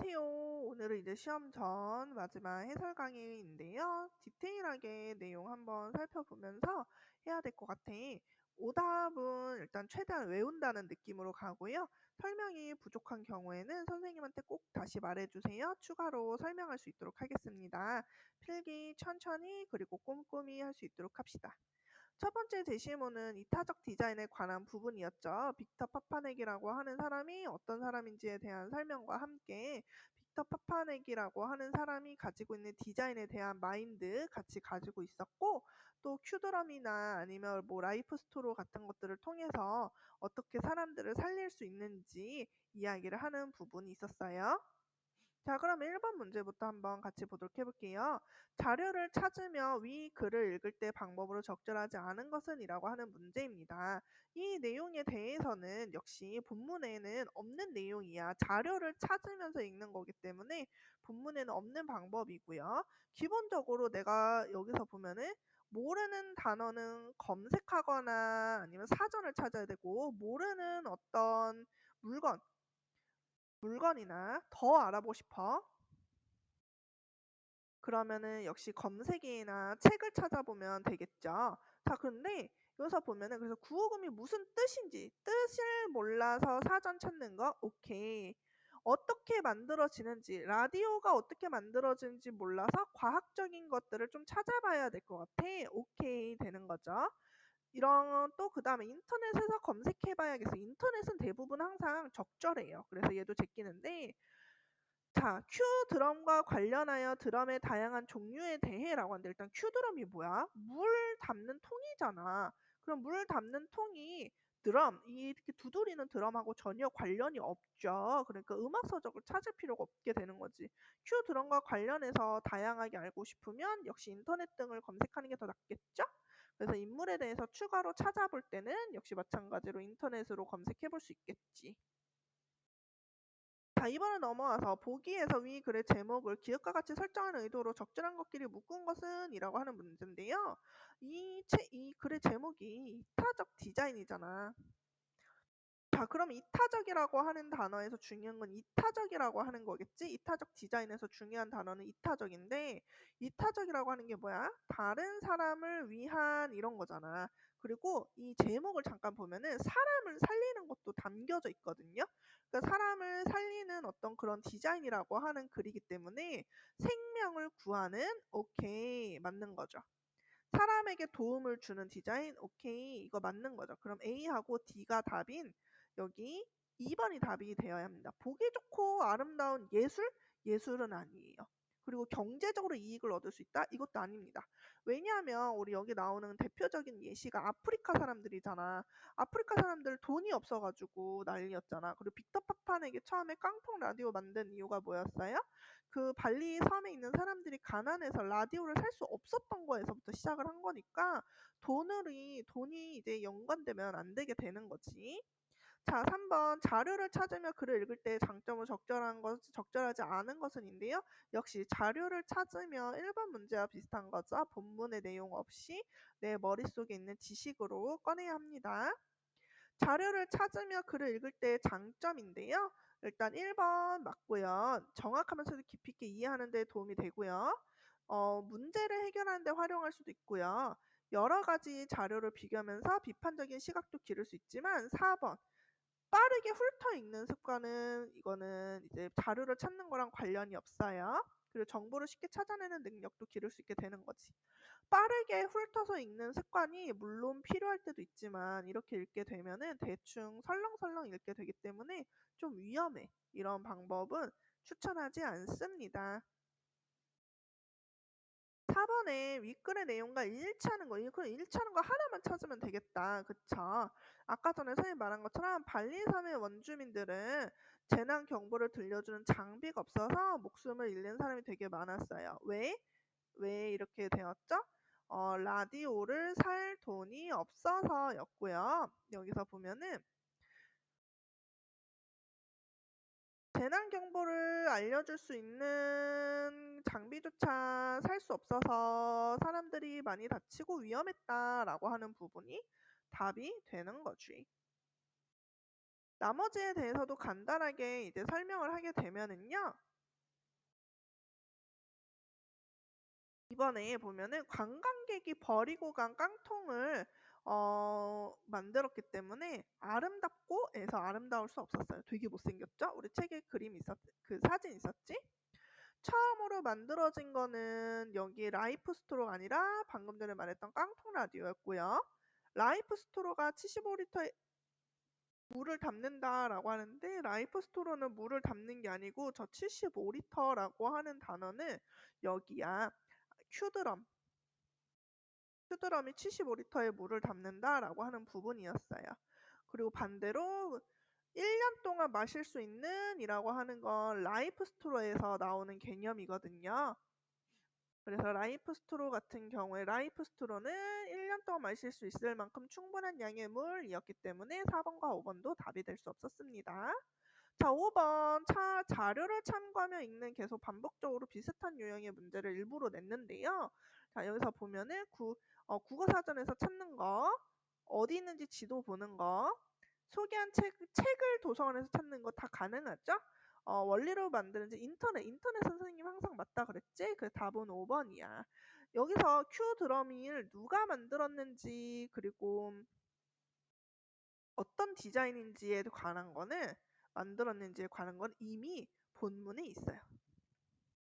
안녕하세요. 오늘은 이제 시험 전 마지막 해설 강의인데요. 디테일하게 내용 한번 살펴보면서 해야 될 것 같아. 오답은 일단 최대한 외운다는 느낌으로 가고요. 설명이 부족한 경우에는 선생님한테 꼭 다시 말해주세요. 추가로 설명할 수 있도록 하겠습니다. 필기 천천히 그리고 꼼꼼히 할 수 있도록 합시다. 첫 번째 제시문은 이타적 디자인에 관한 부분이었죠. 빅터 파파넥이라고 하는 사람이 어떤 사람인지에 대한 설명과 함께 빅터 파파넥이라고 하는 사람이 가지고 있는 디자인에 대한 마인드 같이 가지고 있었고, 또 큐드럼이나 아니면 뭐 라이프 스토로 같은 것들을 통해서 어떻게 사람들을 살릴 수 있는지 이야기를 하는 부분이 있었어요. 자, 그럼 1번 문제부터 한번 같이 보도록 해볼게요. 자료를 찾으며 위 글을 읽을 때 방법으로 적절하지 않은 것은 이라고 하는 문제입니다. 이 내용에 대해서는 역시 본문에는 없는 내용이야. 자료를 찾으면서 읽는 거기 때문에 본문에는 없는 방법이고요. 기본적으로 내가 여기서 보면은 모르는 단어는 검색하거나 아니면 사전을 찾아야 되고, 모르는 어떤 물건이나 더 알아보고 싶어. 그러면은 역시 검색이나 책을 찾아보면 되겠죠. 자, 그런데 여기서 보면은 그래서 구호금이 무슨 뜻인지 뜻을 몰라서 사전 찾는 거 오케이. 어떻게 만들어지는지 라디오가 어떻게 만들어지는지 몰라서 과학적인 것들을 좀 찾아봐야 될 것 같아. 오케이 되는 거죠. 이런 또 그다음에 인터넷에서 검색해봐야겠어. 인터넷은 대부분 항상 적절해요. 그래서 얘도 제끼는데 자, 큐 드럼과 관련하여 드럼의 다양한 종류에 대해라고 하는데 일단 큐 드럼이 뭐야? 물 담는 통이잖아. 그럼 물 담는 통이 드럼, 이렇게 두드리는 드럼하고 전혀 관련이 없죠. 그러니까 음악 서적을 찾을 필요가 없게 되는 거지. 큐 드럼과 관련해서 다양하게 알고 싶으면 역시 인터넷 등을 검색하는 게 더 낫겠죠? 그래서 인물에 대해서 추가로 찾아볼 때는 역시 마찬가지로 인터넷으로 검색해 볼 수 있겠지. 자, 이번에 넘어와서 보기에서 위 글의 제목을 기억과 같이 설정하는 의도로 적절한 것끼리 묶은 것은 이라고 하는 문제인데요. 이 글의 제목이 이타적 디자인이잖아. 자, 그럼 이타적이라고 하는 단어에서 중요한 건 이타적이라고 하는 거겠지? 이타적 디자인에서 중요한 단어는 이타적인데, 이타적이라고 하는 게 뭐야? 다른 사람을 위한 이런 거잖아. 그리고 이 제목을 잠깐 보면은 사람을 살리는 것도 담겨져 있거든요. 그러니까 사람을 살리는 어떤 그런 디자인이라고 하는 글이기 때문에 생명을 구하는 오케이 맞는 거죠. 사람에게 도움을 주는 디자인 오케이 이거 맞는 거죠. 그럼 A하고 D가 답인 여기 2번이 답이 되어야 합니다. 보기 좋고 아름다운 예술? 예술은 아니에요. 그리고 경제적으로 이익을 얻을 수 있다? 이것도 아닙니다. 왜냐하면 우리 여기 나오는 대표적인 예시가 아프리카 사람들이잖아. 아프리카 사람들 돈이 없어가지고 난리였잖아. 그리고 빅터 파판에게 처음에 깡통 라디오 만든 이유가 뭐였어요? 그 발리 섬에 있는 사람들이 가난해서 라디오를 살 수 없었던 거에서부터 시작을 한 거니까 돈이 이제 연관되면 안 되게 되는 거지. 자, 3번 자료를 찾으며 글을 읽을 때 장점은 적절한 것, 적절하지 않은 것은인데요. 역시 자료를 찾으며 1번 문제와 비슷한 거죠. 본문의 내용 없이 내 머릿속에 있는 지식으로 꺼내야 합니다. 자료를 찾으며 글을 읽을 때 장점인데요. 일단 1번 맞고요. 정확하면서도 깊이 있게 이해하는 데 도움이 되고요. 문제를 해결하는 데 활용할 수도 있고요. 여러 가지 자료를 비교하면서 비판적인 시각도 기를 수 있지만 4번 빠르게 훑어 읽는 습관은 이거는 이제 자료를 찾는 거랑 관련이 없어요. 그리고 정보를 쉽게 찾아내는 능력도 기를 수 있게 되는 거지. 빠르게 훑어서 읽는 습관이 물론 필요할 때도 있지만 이렇게 읽게 되면은 대충 설렁설렁 읽게 되기 때문에 좀 위험해. 이런 방법은 추천하지 않습니다. 4번에 윗글의 내용과 일치하는 거, 그럼 일치하는 거 하나만 찾으면 되겠다. 그쵸? 아까 전에 선생님 말한 것처럼 발리섬의 원주민들은 재난 경보를 들려주는 장비가 없어서 목숨을 잃는 사람이 되게 많았어요. 왜 이렇게 되었죠? 라디오를 살 돈이 없어서였고요. 여기서 보면은 재난 경보를 알려줄 수 있는 장비조차 살 수 없어서 사람들이 많이 다치고 위험했다라고 하는 부분이 답이 되는 거지. 나머지에 대해서도 간단하게 이제 설명을 하게 되면은요. 이번에 보면은 관광객이 버리고 간 깡통을 만들었기 때문에 아름답고 해서 아름다울 수 없었어요. 되게 못생겼죠? 우리 책에 그 사진 있었지? 처음으로 만들어진 거는 여기 라이프 스토로가 아니라 방금 전에 말했던 깡통 라디오였고요. 라이프 스토로가 75리터의 물을 담는다라고 하는데 라이프 스토로는 물을 담는 게 아니고 저 75리터라고 하는 단어는 여기야. 큐드럼. 큐드럼이 75리터의 물을 담는다라고 하는 부분이었어요. 그리고 반대로 1년 동안 마실 수 있는 이라고 하는 건 라이프 스토로에서 나오는 개념이거든요. 그래서 라이프 스토로 같은 경우에 라이프 스토로는 1년 동안 마실 수 있을 만큼 충분한 양의 물이었기 때문에 4번과 5번도 답이 될 수 없었습니다. 자, 5번 자료를 참고하며 읽는 계속 반복적으로 비슷한 유형의 문제를 일부러 냈는데요. 자, 여기서 보면은 국어사전에서 찾는 거, 어디 있는지 지도 보는 거, 소개한 책을 도서관에서 찾는 거 다 가능하죠? 원리로 만드는지 인터넷 선생님 항상 맞다 그랬지? 그래서 답은 5번이야. 여기서 큐 드러미를 누가 만들었는지 그리고 어떤 디자인인지에 관한 거는 만들었는지에 관한 건 이미 본문에 있어요.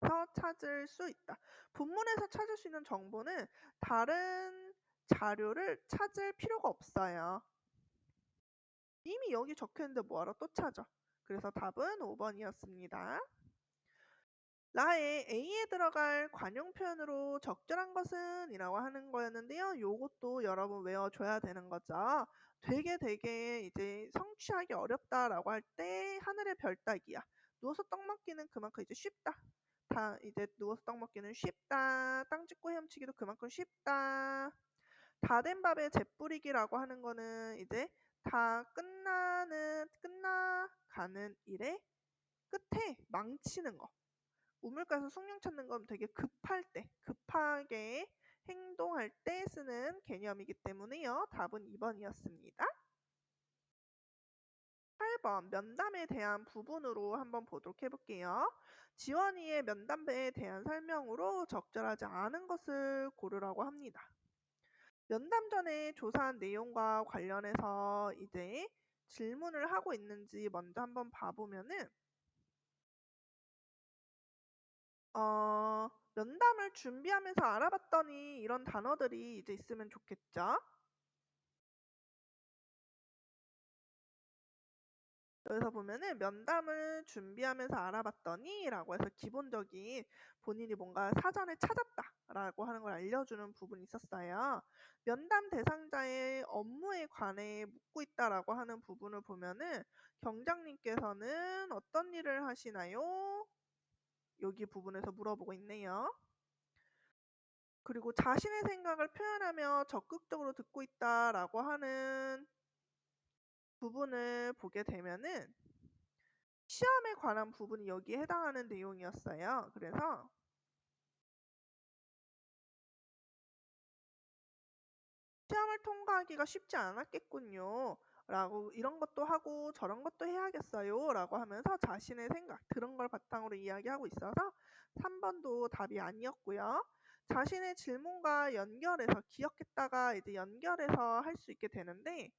그래서 찾을 수 있다. 본문에서 찾을 수 있는 정보는 다른 자료를 찾을 필요가 없어요. 이미 여기 적혀있는데 뭐하러 또 찾아? 그래서 답은 5번이었습니다. 라에 A에 들어갈 관용 표현으로 적절한 것은 이라고 하는 거였는데요. 요것도 여러분 외워줘야 되는 거죠. 되게 이제 성취하기 어렵다라고 할 때 하늘의 별 따기야. 누워서 떡 먹기는 그만큼 이제 쉽다. 다 이제 누워서 떡 먹기는 쉽다. 땅 짚고 헤엄치기도 그만큼 쉽다. 다 된 밥에 재 뿌리기라고 하는 거는 이제 다 끝나가는 일의 끝에 망치는 거. 우물가에서 숭늉 찾는 건 되게 급하게 행동할 때 쓰는 개념이기 때문에요. 답은 2번이었습니다. 8번 면담에 대한 부분으로 한번 보도록 해볼게요. 지원이의 면담에 대한 설명으로 적절하지 않은 것을 고르라고 합니다. 면담 전에 조사한 내용과 관련해서 이제 질문을 하고 있는지 먼저 한번 봐보면은 면담을 준비하면서 알아봤더니 이런 단어들이 이제 있으면 좋겠죠. 여기서 보면은 면담을 준비하면서 알아봤더니 라고 해서 기본적인 본인이 뭔가 사전에 찾았다 라고 하는 걸 알려주는 부분이 있었어요. 면담 대상자의 업무에 관해 묻고 있다라고 하는 부분을 보면은 경장님께서는 어떤 일을 하시나요? 여기 부분에서 물어보고 있네요. 그리고 자신의 생각을 표현하며 적극적으로 듣고 있다라고 하는 부분을 보게 되면은 시험에 관한 부분이 여기에 해당하는 내용이었어요. 그래서 시험을 통과하기가 쉽지 않았겠군요. 라고 이런 것도 하고 저런 것도 해야겠어요. 라고 하면서 자신의 생각, 들은 걸 바탕으로 이야기하고 있어서 3번도 답이 아니었고요. 자신의 질문과 연결해서 기억했다가 이제 연결해서 할 수 있게 되는데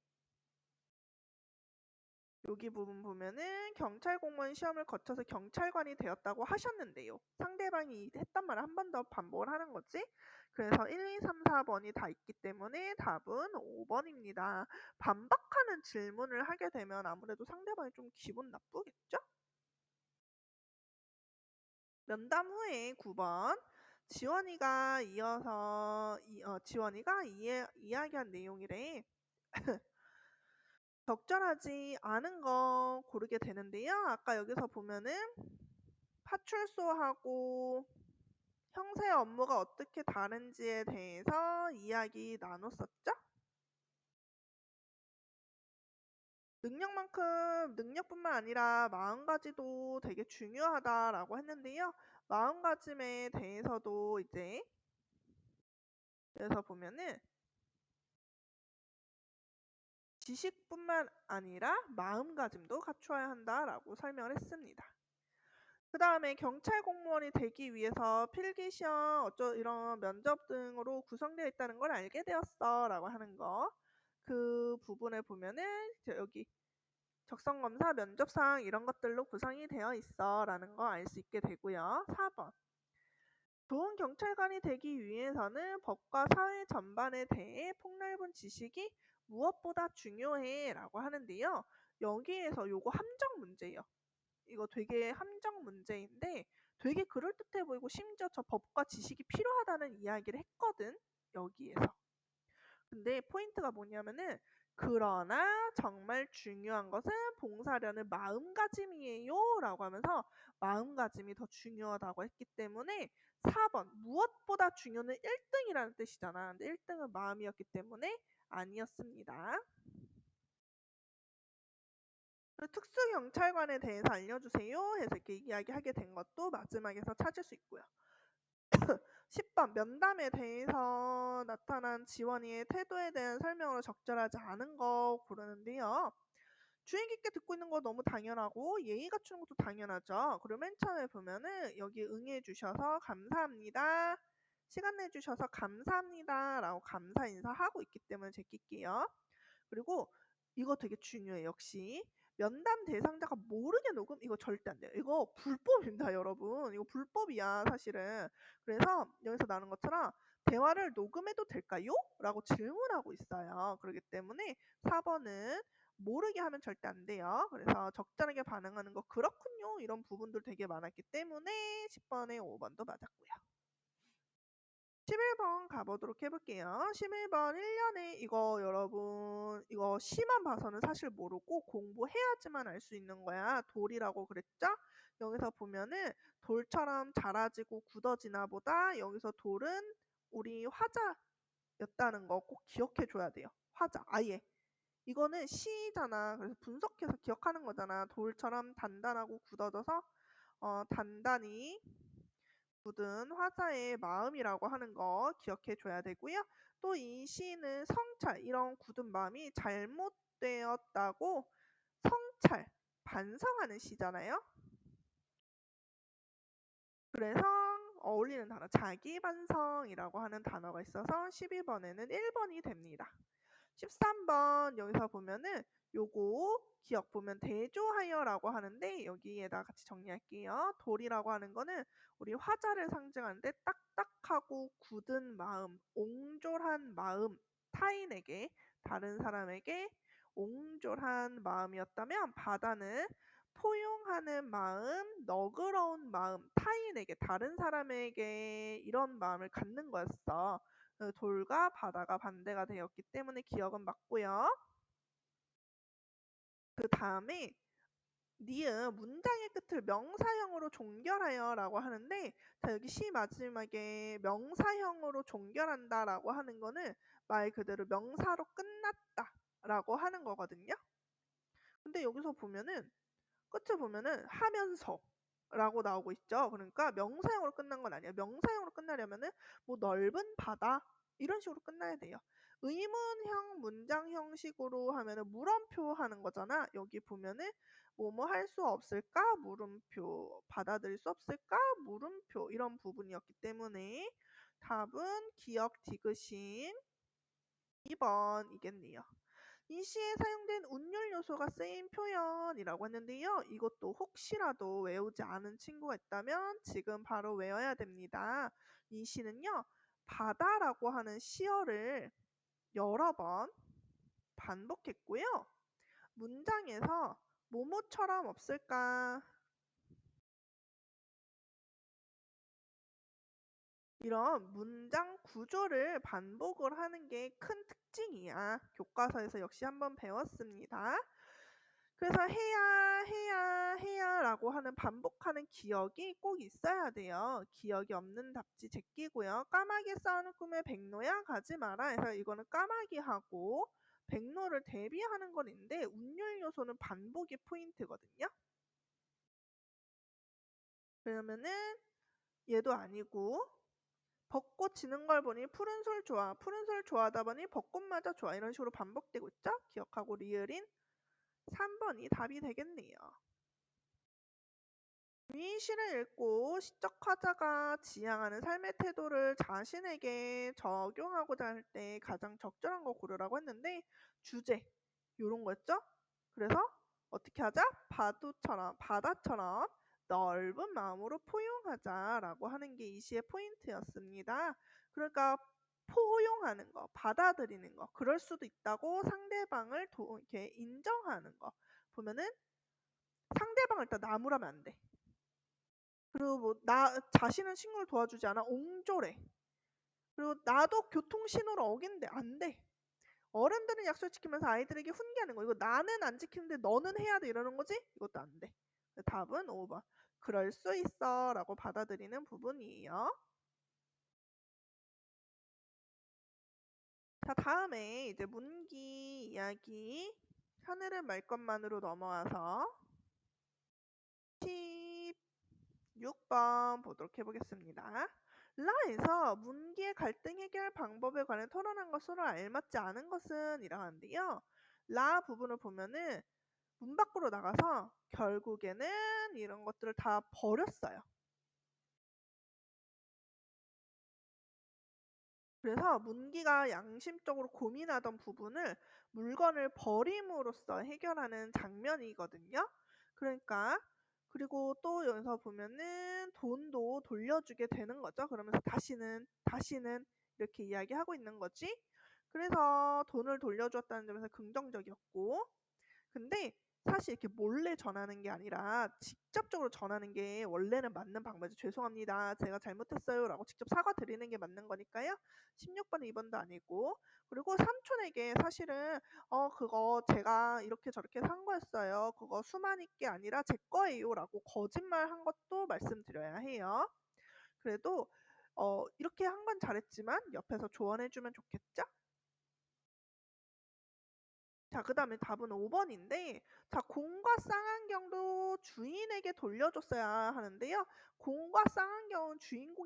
여기 부분 보면은 경찰 공무원 시험을 거쳐서 경찰관이 되었다고 하셨는데요. 상대방이 했던 말을 한 번 더 반복을 하는 거지. 그래서 1, 2, 3, 4번이 다 있기 때문에 답은 5번입니다. 반박하는 질문을 하게 되면 아무래도 상대방이 좀 기분 나쁘겠죠? 면담 후에 9번 지원이가 이야기한 내용이래. 적절하지 않은 거 고르게 되는데요. 아까 여기서 보면은 파출소하고 형사 업무가 어떻게 다른지에 대해서 이야기 나눴었죠? 능력뿐만 아니라 마음가짐도 되게 중요하다라고 했는데요. 마음가짐에 대해서도 이제 여기서 보면은 지식뿐만 아니라 마음가짐도 갖추어야 한다라고 설명을 했습니다. 그 다음에 경찰 공무원이 되기 위해서 필기시험, 이런 면접 등으로 구성되어 있다는 걸 알게 되었어 라고 하는 거. 그 부분을 보면은 여기 적성검사, 면접상 이런 것들로 구성이 되어 있어 라는 거 알 수 있게 되고요. 4번. 좋은 경찰관이 되기 위해서는 법과 사회 전반에 대해 폭넓은 지식이 무엇보다 중요해 라고 하는데요. 여기에서 요거 함정 문제예요. 이거 되게 함정 문제인데 되게 그럴듯해 보이고 심지어 저 법과 지식이 필요하다는 이야기를 했거든. 여기에서. 근데 포인트가 뭐냐면은 그러나 정말 중요한 것은 봉사하려는 마음가짐이에요 라고 하면서 마음가짐이 더 중요하다고 했기 때문에 4번 무엇보다 중요는 1등이라는 뜻이잖아. 근데 1등은 마음이었기 때문에 아니었습니다. 특수경찰관에 대해서 알려주세요 해서 이렇게 이야기하게 된 것도 마지막에서 찾을 수 있고요. 10번 면담에 대해서 나타난 지원이의 태도에 대한 설명으로 적절하지 않은 거 고르는데요. 주의 깊게 듣고 있는 거 너무 당연하고 예의 갖추는 것도 당연하죠. 그리고 맨 처음에 보면은 여기 응해 주셔서 감사합니다. 시간 내주셔서 감사합니다 라고 감사 인사하고 있기 때문에 제낄게요. 그리고 이거 되게 중요해. 역시 면담 대상자가 모르게 녹음 이거 절대 안 돼요. 이거 불법입니다 여러분. 이거 불법이야 사실은. 그래서 여기서 나오는 것처럼 대화를 녹음해도 될까요? 라고 질문하고 있어요. 그렇기 때문에 4번은 모르게 하면 절대 안 돼요. 그래서 적절하게 반응하는 거 그렇군요. 이런 부분들 되게 많았기 때문에 10번에 5번도 맞았고요. 11번 가보도록 해볼게요. 11번 1년에 이거 여러분 이거 시만 봐서는 사실 모르고 공부해야지만 알 수 있는 거야. 돌이라고 그랬죠? 여기서 보면은 돌처럼 자라지고 굳어지나 보다 여기서 돌은 우리 화자였다는 거 꼭 기억해 줘야 돼요. 화자 아예. 이거는 시잖아. 그래서 분석해서 기억하는 거잖아. 돌처럼 단단하고 굳어져서 단단히 굳은 화자의 마음이라고 하는 거 기억해 줘야 되고요. 또 이 시는 성찰, 이런 굳은 마음이 잘못되었다고 성찰, 반성하는 시잖아요. 그래서 어울리는 단어 자기반성이라고 하는 단어가 있어서 12번에는 1번이 됩니다. 13번 여기서 보면은 요거 기억 보면 대조하여라고 하는데 여기에다 같이 정리할게요. 돌이라고 하는 거는 우리 화자를 상징하는데 딱딱하고 굳은 마음, 옹졸한 마음, 타인에게 다른 사람에게 옹졸한 마음이었다면 바다는 포용하는 마음, 너그러운 마음, 타인에게 다른 사람에게 이런 마음을 갖는 거였어. 돌과 바다가 반대가 되었기 때문에 기억은 맞고요. 그 다음에 니은 문장의 끝을 명사형으로 종결하여 라고 하는데 자 여기 시 마지막에 명사형으로 종결한다 라고 하는 거는 말 그대로 명사로 끝났다 라고 하는 거거든요. 근데 여기서 보면은 끝에 보면은 하면서 라고 나오고 있죠. 그러니까 명사형으로 끝난 건 아니에요. 명사형으로 끝나려면은 뭐 넓은 바다 이런 식으로 끝나야 돼요. 의문형 문장 형식으로 하면은 물음표 하는 거잖아. 여기 보면은 뭐뭐 할 수 없을까? 물음표. 받아들일 수 없을까? 물음표. 이런 부분이었기 때문에 답은 기억 디귿인 2번이겠네요. 이 시에 사용된 운율 요소가 쓰인 표현이라고 했는데요. 이것도 혹시라도 외우지 않은 친구가 있다면 지금 바로 외워야 됩니다. 이 시는요. 바다라고 하는 시어를 여러 번 반복했고요. 문장에서 뭐뭐처럼 없을까? 이런 문장 구조를 반복을 하는 게 큰 특징이야. 교과서에서 역시 한번 배웠습니다. 그래서 해야 라고 하는 반복하는 기억이 꼭 있어야 돼요. 기억이 없는 답지 제끼고요. 까마귀 싸우는 꿈에 백로야 가지 마라 해서 이거는 까마귀 하고 백로를 대비하는 건 있는데 운율 요소는 반복이 포인트거든요. 그러면은 얘도 아니고 벚꽃 지는 걸 보니 푸른 솔 좋아. 푸른 솔 좋아하다 보니 벚꽃마저 좋아. 이런 식으로 반복되고 있죠? 기억하고 리을인 3번이 답이 되겠네요. 위 시를 읽고 시적 화자가 지향하는 삶의 태도를 자신에게 적용하고자 할 때 가장 적절한 거 고르라고 했는데 주제 요런 거였죠? 그래서 어떻게 하자? 바다처럼 넓은 마음으로 포용하자라고 하는 게 이 시의 포인트였습니다. 그러니까 포용하는 거, 받아들이는 거, 그럴 수도 있다고 상대방을 이렇게 인정하는 거. 보면은 상대방을 일단 나무라면 안 돼. 그리고 뭐 나 자신은 친구를 도와주지 않아 옹졸해. 그리고 나도 교통신호를 어긴대 안 돼. 어른들은 약속 지키면서 아이들에게 훈계하는 거. 이거 나는 안 지키는데 너는 해야 돼 이러는 거지? 이것도 안 돼. 답은 5번. 그럴 수 있어 라고 받아들이는 부분이에요. 자, 다음에 이제 문기 이야기 하늘은 말 것만으로 넘어와서 16번 보도록 해보겠습니다. 라에서 문기의 갈등 해결 방법에 관해 토론한 것 서로 알맞지 않은 것은 이라고 하는데요. 라 부분을 보면은 문 밖으로 나가서 결국에는 이런 것들을 다 버렸어요. 그래서 문기가 양심적으로 고민하던 부분을 물건을 버림으로써 해결하는 장면이거든요. 그러니까 그리고 또 여기서 보면은 돈도 돌려주게 되는 거죠. 그러면서 다시는 이렇게 이야기하고 있는 거지. 그래서 돈을 돌려주었다는 점에서 긍정적이었고 근데 사실 이렇게 몰래 전하는 게 아니라 직접적으로 전하는 게 원래는 맞는 방법이죠. "죄송합니다. 제가 잘못했어요." 라고 직접 사과드리는 게 맞는 거니까요. 16번, 2번도 아니고 그리고 삼촌에게 사실은 그거 제가 이렇게 저렇게 산 거였어요. 그거 수만이 게 아니라 제 거예요." 라고 거짓말한 것도 말씀드려야 해요. 그래도 이렇게 한 건 잘했지만 옆에서 조언해 주면 좋겠죠? 자, 그 다음에 답은 5번인데, 자, 공과 쌍안경도 주인에게 돌려줬어야 하는데요. 공과 쌍안경은 주인이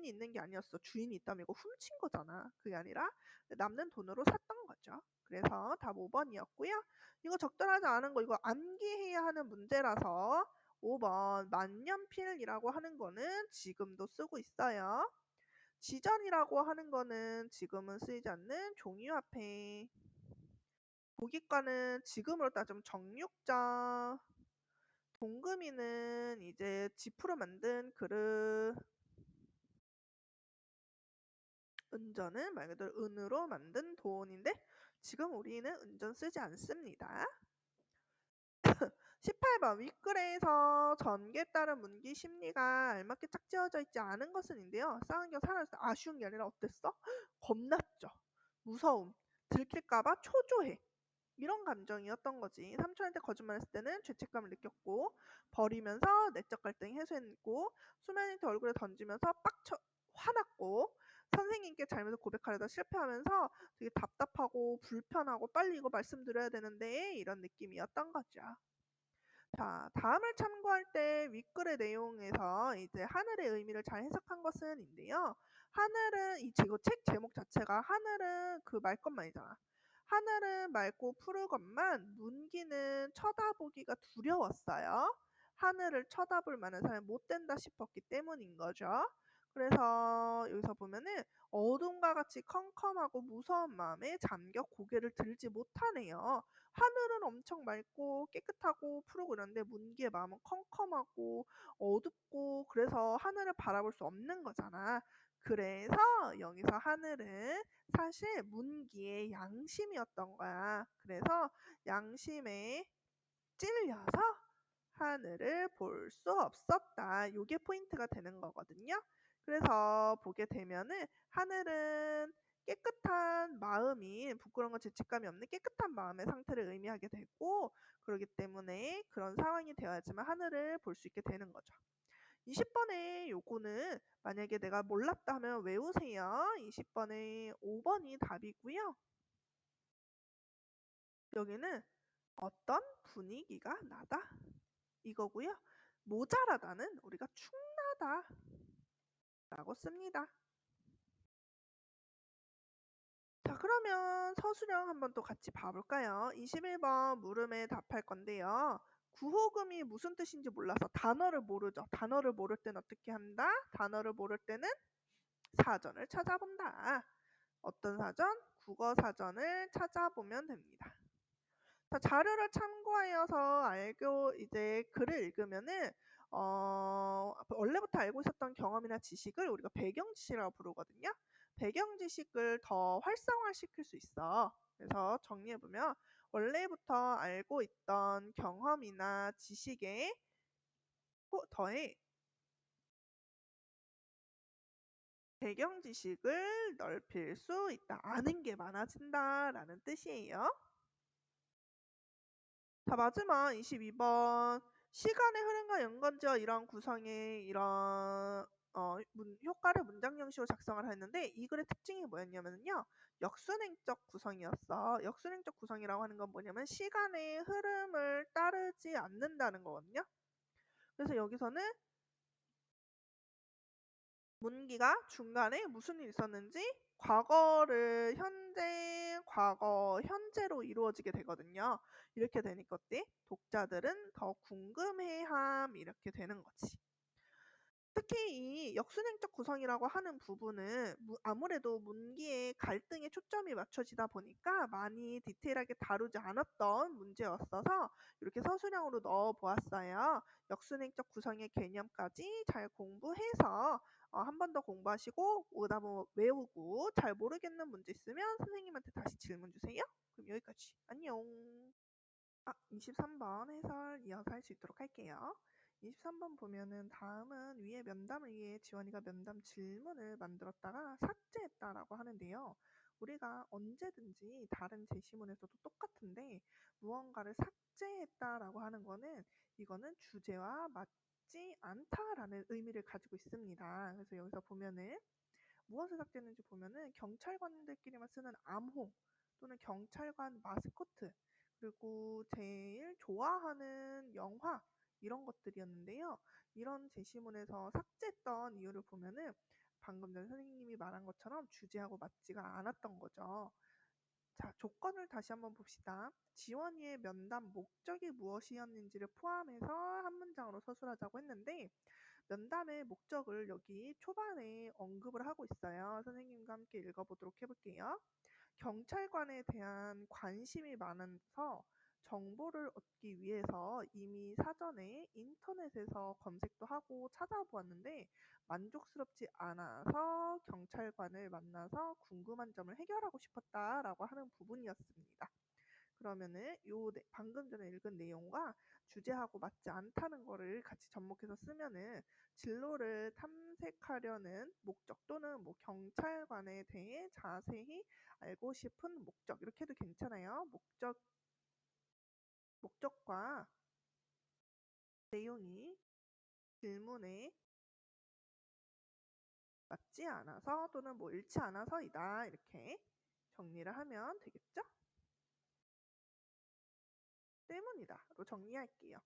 있는 게 아니었어. 주인이 있다면 이거 훔친 거잖아. 그게 아니라 남는 돈으로 샀던 거죠. 그래서 답 5번이었고요. 이거 적절하지 않은 거, 이거 암기해야 하는 문제라서 5번 만년필이라고 하는 거는 지금도 쓰고 있어요. 지전이라고 하는 거는 지금은 쓰이지 않는 종이화폐. 고기과는 지금으로 따지면 정육점, 동금이는 이제 지프로 만든 그릇, 은전은 말 그대로 은으로 만든 돈인데 지금 우리는 은전 쓰지 않습니다. 18번 윗글에서 전개에 따른 문기 심리가 알맞게 짝지어져 있지 않은 것은인데요. 쌍안경 사라졌을 때 아쉬운 게 아니라 어땠어? 겁났죠. 무서움, 들킬까봐 초조해. 이런 감정이었던 거지. 삼촌한테 거짓말했을 때는 죄책감을 느꼈고 버리면서 내적 갈등이 해소했고 수면이한테 얼굴에 던지면서 화났고 선생님께 잘못을 고백하려다 실패하면서 되게 답답하고 불편하고 빨리 이거 말씀드려야 되는데 이런 느낌이었던 거죠. 자, 다음을 참고할 때 윗글의 내용에서 이제 하늘의 의미를 잘 해석한 것은인데요. 하늘은 책 제목 자체가 하늘은 그 말 것만이잖아. 하늘은 맑고 푸르건만 문기는 쳐다보기가 두려웠어요. 하늘을 쳐다볼 만한 사람이 못 된다 싶었기 때문인 거죠. 그래서 여기서 보면은 어둠과 같이 컴컴하고 무서운 마음에 잠겨 고개를 들지 못하네요. 하늘은 엄청 맑고 깨끗하고 푸르고 이런데 문기의 마음은 컴컴하고 어둡고 그래서 하늘을 바라볼 수 없는 거잖아. 그래서 여기서 하늘은 사실 문기의 양심이었던 거야. 그래서 양심에 찔려서 하늘을 볼 수 없었다. 요게 포인트가 되는 거거든요. 그래서 보게 되면은 하늘은 깨끗한 마음이 부끄러운 건 죄책감이 없는 깨끗한 마음의 상태를 의미하게 되고 그러기 때문에 그런 상황이 되어야지만 하늘을 볼 수 있게 되는 거죠. 20번에 요거는 만약에 내가 몰랐다 하면 외우세요. 20번에 5번이 답이고요. 여기는 어떤 분위기가 나다 이거고요. 모자라다는 우리가 충나다 라고 씁니다. 자, 그러면 서술형 한번 또 같이 봐볼까요? 21번 물음에 답할 건데요. 구호금이 무슨 뜻인지 몰라서 단어를 모르죠. 단어를 모를 땐 어떻게 한다? 단어를 모를 때는 사전을 찾아본다. 어떤 사전? 국어 사전을 찾아보면 됩니다. 자, 자료를 참고하여서 알고 이제 글을 읽으면은 원래부터 알고 있었던 경험이나 지식을 우리가 배경 지식이라고 부르거든요. 배경 지식을 더 활성화시킬 수 있어. 그래서 정리해보면 원래부터 알고 있던 경험이나 지식에 더해 배경 지식을 넓힐 수 있다. 아는 게 많아진다라는 뜻이에요. 자, 마지막 22번. 시간의 흐름과 연관지어 이런 구성의 이런 효과를 문장 형식으로 작성을 했는데 이 글의 특징이 뭐였냐면요. 역순행적 구성이었어. 역순행적 구성이라고 하는 건 뭐냐면 시간의 흐름을 따르지 않는다는 거거든요. 그래서 여기서는 문기가 중간에 무슨 일이 있었는지 과거를 현재, 과거, 현재로 이루어지게 되거든요. 이렇게 되니까 어때? 독자들은 더 궁금해함 이렇게 되는 거지. 특히 이 역순행적 구성이라고 하는 부분은 아무래도 문기의 갈등에 초점이 맞춰지다 보니까 많이 디테일하게 다루지 않았던 문제였어서 이렇게 서술형으로 넣어 보았어요. 역순행적 구성의 개념까지 잘 공부해서 한 번 더 공부하시고 오답은 외우고 잘 모르겠는 문제 있으면 선생님한테 다시 질문 주세요. 그럼 여기까지. 안녕. 23번 해설 이어서 할 수 있도록 할게요. 23번 보면은 다음은 위에 면담을 위해 지원이가 면담 질문을 만들었다가 삭제했다라고 하는데요. 우리가 언제든지 다른 제시문에서도 똑같은데 무언가를 삭제했다라고 하는 거는 이거는 주제와 맞지 않다라는 의미를 가지고 있습니다. 그래서 여기서 보면은 무엇을 삭제했는지 보면은 경찰관들끼리만 쓰는 암호 또는 경찰관 마스코트 그리고 제일 좋아하는 영화 이런 것들이었는데요. 이런 제시문에서 삭제했던 이유를 보면은 방금 전 선생님이 말한 것처럼 주제하고 맞지가 않았던 거죠. 자, 조건을 다시 한번 봅시다. 지원이의 면담 목적이 무엇이었는지를 포함해서 한 문장으로 서술하자고 했는데 면담의 목적을 여기 초반에 언급을 하고 있어요. 선생님과 함께 읽어보도록 해볼게요. 경찰관에 대한 관심이 많아서 정보를 얻기 위해서 이미 사전에 인터넷에서 검색도 하고 찾아보았는데 만족스럽지 않아서 경찰관을 만나서 궁금한 점을 해결하고 싶었다라고 하는 부분이었습니다. 그러면은 방금 전에 읽은 내용과 주제하고 맞지 않다는 거를 같이 접목해서 쓰면은 진로를 탐색하려는 목적 또는 뭐 경찰관에 대해 자세히 알고 싶은 목적 이렇게 해도 괜찮아요. 목적과 내용이 질문에 맞지 않아서 또는 뭐 일치 않아서이다 이렇게 정리를 하면 되겠죠? 때문이다로 정리할게요.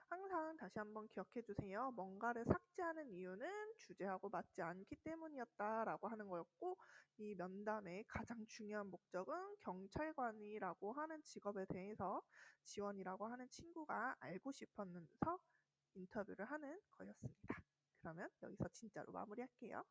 항상 다시 한번 기억해 주세요. 뭔가를 삭제하는 이유는 주제하고 맞지 않기 때문이었다라고 하는 거였고 이 면담의 가장 중요한 목적은 경찰관이라고 하는 직업에 대해서 지원이라고 하는 친구가 알고 싶어서 인터뷰를 하는 거였습니다. 그러면 여기서 진짜로 마무리할게요.